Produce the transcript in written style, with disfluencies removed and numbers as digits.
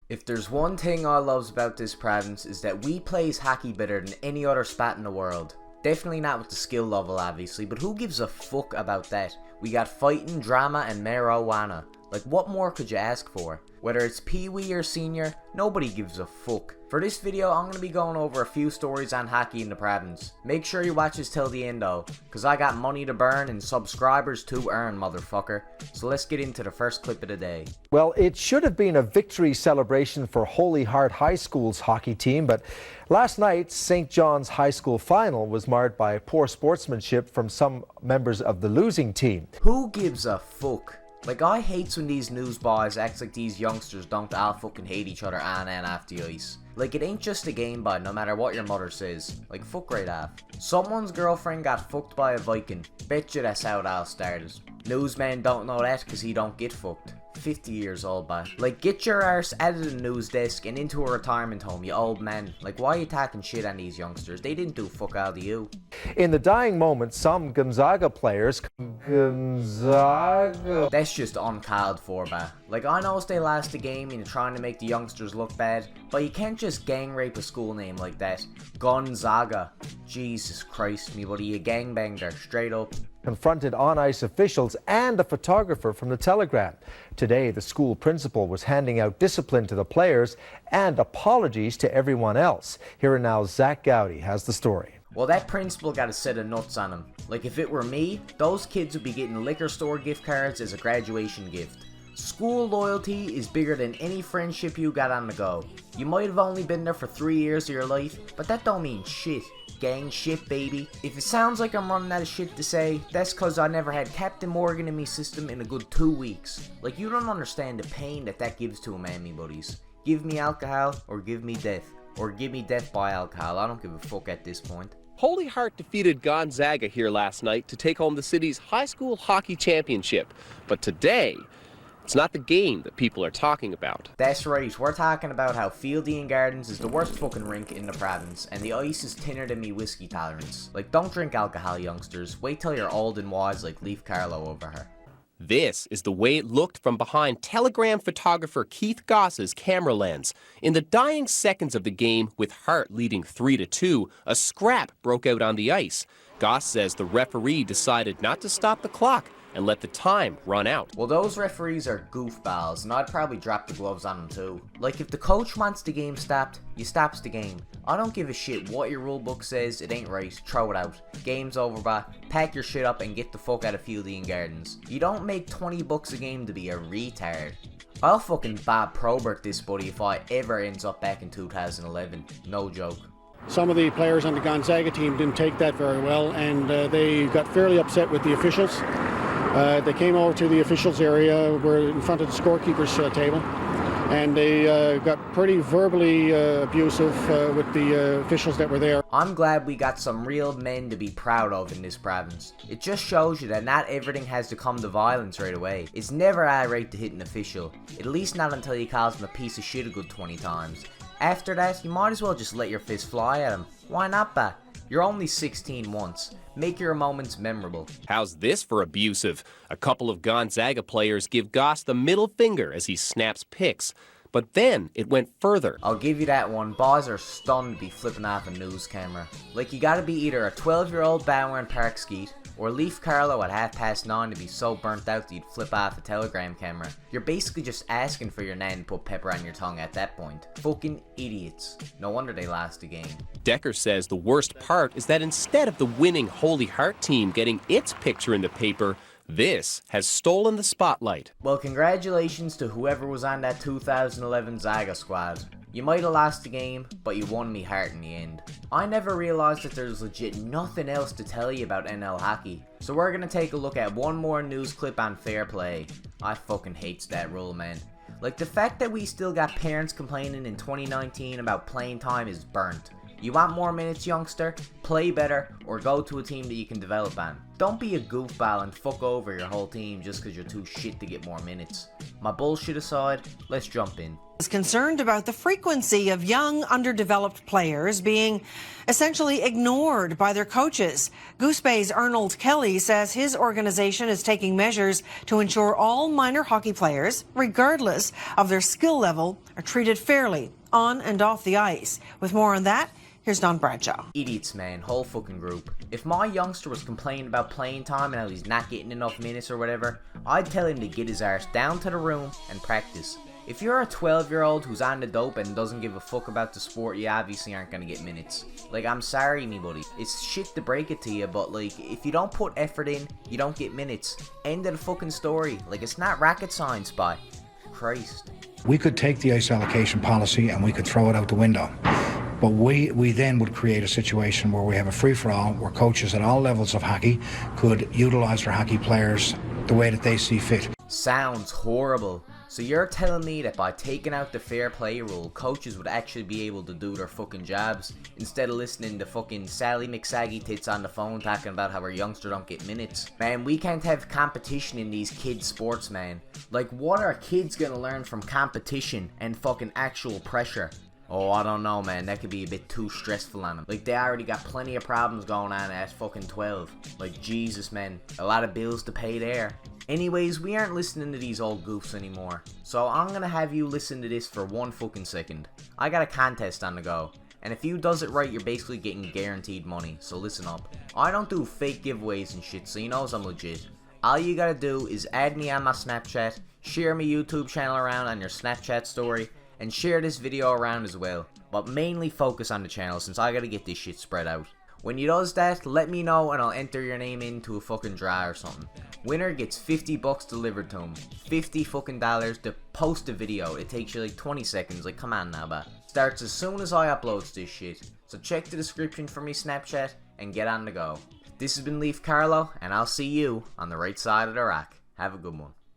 If there's one thing I loves about this province is that we plays hockey better than any other spat in the world. Definitely not with the skill level obviously, but who gives a fuck about that? We got fighting, drama and marijuana. Like what more could you ask for? Whether it's pee-wee or senior, nobody gives a fuck. For this video I'm going to be going over a few stories on hockey in the province. Make sure you watch this till the end though, cause I got money to burn and subscribers to earn, motherfucker. So let's get into the first clip of the day. Well, it should have been a victory celebration for Holy Heart High School's hockey team, but last night St. John's High School final was marred by poor sportsmanship from some members of the losing team. Who gives a fuck? Like, I hates when these news boys acts like these youngsters don't all fucking hate each other on and off the ice. Like, it ain't just a game, bud, no matter what your mother says. Like, fuck right off. Someone's girlfriend got fucked by a Viking. Betcha that's how it all started. Newsman don't know that because he don't get fucked. 50 years old, bud. Like, get your arse out of the news desk and into a retirement home, you old man. Like, why are you talking shit on these youngsters? They didn't do fuck all to you. In the dying moment, some Gonzaga players... That's just uncalled for, bud. Like, I know they lost the game and you're trying to make the youngsters look bad, but you can't just gang rape a school name like that. Gonzaga. Jesus Christ, me buddy, you gangbanged her, straight up. Confronted on-ice officials and a photographer from the Telegram. Today, the school principal was handing out discipline to the players and apologies to everyone else. Here and now, Zach Gowdy has the story. Well, that principal got a set of nuts on him. Like, if it were me, those kids would be getting liquor store gift cards as a graduation gift. School loyalty is bigger than any friendship you got on the go. You might have only been there for 3 years of your life, but that don't mean shit. Gang shit, baby. If it sounds like I'm running out of shit to say, that's cause I never had Captain Morgan in me system in a good 2 weeks. Like, you don't understand the pain that gives to a man, me buddies. Give me alcohol, or give me death. Or give me death by alcohol, I don't give a fuck at this point. Holy Heart defeated Gonzaga here last night to take home the city's high school hockey championship. But today, it's not the game that people are talking about. That's right, we're talking about how Fieldy and Gardens is the worst fucking rink in the province, and the ice is thinner than me whiskey tolerance. Like, don't drink alcohol, youngsters. Wait till you're old and wise like Leaf Carlo over her. This is the way it looked from behind Telegram photographer Keith Goss's camera lens. In the dying seconds of the game, with Hart leading 3-2, a scrap broke out on the ice. Goss says the referee decided not to stop the clock and let the time run out. Well, those referees are goofballs, and I'd probably drop the gloves on them too. Like, if the coach wants the game stopped, you stops the game. I don't give a shit what your rule book says, it ain't right, throw it out. Game's over, bro. Pack your shit up and get the fuck out of Fieldy and Gardens. You don't make 20 bucks a game to be a retard. I'll fucking Bob Probert this buddy if I ever ends up back in 2011. No joke. Some of the players on the Gonzaga team didn't take that very well, and they got fairly upset with the officials. They came over to the officials area, were in front of the scorekeeper's table, and they got pretty verbally abusive with the officials that were there. I'm glad we got some real men to be proud of in this province. It just shows you that not everything has to come to violence right away. It's never alright to hit an official, at least not until you calls him a piece of shit a good 20 times. After that, you might as well just let your fist fly at him. Why not, bat? You're only 16 once. Make your moments memorable. How's this for abusive? A couple of Gonzaga players give Goss the middle finger as he snaps pics. But then it went further. I'll give you that one. Boys are stunned to be flipping off a news camera. Like, you gotta be either a 12-year-old Bower and Park Skeet, or Leaf Carlo at 9:30 to be so burnt out that you'd flip off a Telegram camera. You're basically just asking for your nan to put pepper on your tongue at that point. Fucking idiots. No wonder they lost the game. Decker says the worst part is that instead of the winning Holy Heart team getting its picture in the paper, this has stolen the spotlight. Well, congratulations to whoever was on that 2011 Zaga squad. You might have lost the game, but you won me heart in the end. I never realized that there's legit nothing else to tell you about NL hockey. So we're gonna take a look at one more news clip on fair play. I fucking hates that rule, man. Like, the fact that we still got parents complaining in 2019 about playing time is burnt. You want more minutes, youngster? Play better, or go to a team that you can develop on. Don't be a goofball and fuck over your whole team just cause you're too shit to get more minutes. My bullshit aside, let's jump in. is concerned about the frequency of young, underdeveloped players being essentially ignored by their coaches. Goose Bay's Arnold Kelly says his organization is taking measures to ensure all minor hockey players, regardless of their skill level, are treated fairly on and off the ice. With more on that, here's Don Bradshaw. Idiots, man, whole fucking group. If my youngster was complaining about playing time and how he's not getting enough minutes or whatever, I'd tell him to get his arse down to the room and practice. If you're a 12-year-old who's on the dope and doesn't give a fuck about the sport, you obviously aren't gonna get minutes. Like, I'm sorry, me buddy. It's shit to break it to you, but like, if you don't put effort in, you don't get minutes. End of the fucking story. Like, it's not rocket science, by Christ. We could take the ice allocation policy and we could throw it out the window. But we then would create a situation where we have a free-for-all, where coaches at all levels of hockey could utilise their hockey players the way that they see fit. Sounds horrible. So you're telling me that by taking out the fair play rule, coaches would actually be able to do their fucking jobs instead of listening to fucking Sally McSaggy tits on the phone talking about how her youngster don't get minutes? Man, we can't have competition in these kids' sports, man. Like, what are kids gonna learn from competition and fucking actual pressure? Oh, I don't know, man. That could be a bit too stressful on them. Like, they already got plenty of problems going on at fucking 12. Like, Jesus, man. A lot of bills to pay there. Anyways, we aren't listening to these old goofs anymore. So I'm gonna have you listen to this for 1 fucking second. I got a contest on the go. And if you does it right, you're basically getting guaranteed money. So listen up. I don't do fake giveaways and shit, so you know I'm legit. All you gotta do is add me on my Snapchat, share my YouTube channel around on your Snapchat story, and share this video around as well, but mainly focus on the channel since I gotta get this shit spread out. When you does that, let me know and I'll enter your name into a fucking draw or something. Winner gets $50 delivered to him. $50 fucking dollars to post a video. It takes you like 20 seconds, like come on now, but starts as soon as I upload this shit. So check the description for me Snapchat and get on the go. This has been Leaf Carlo, and I'll see you on the right side of the rock. Have a good one.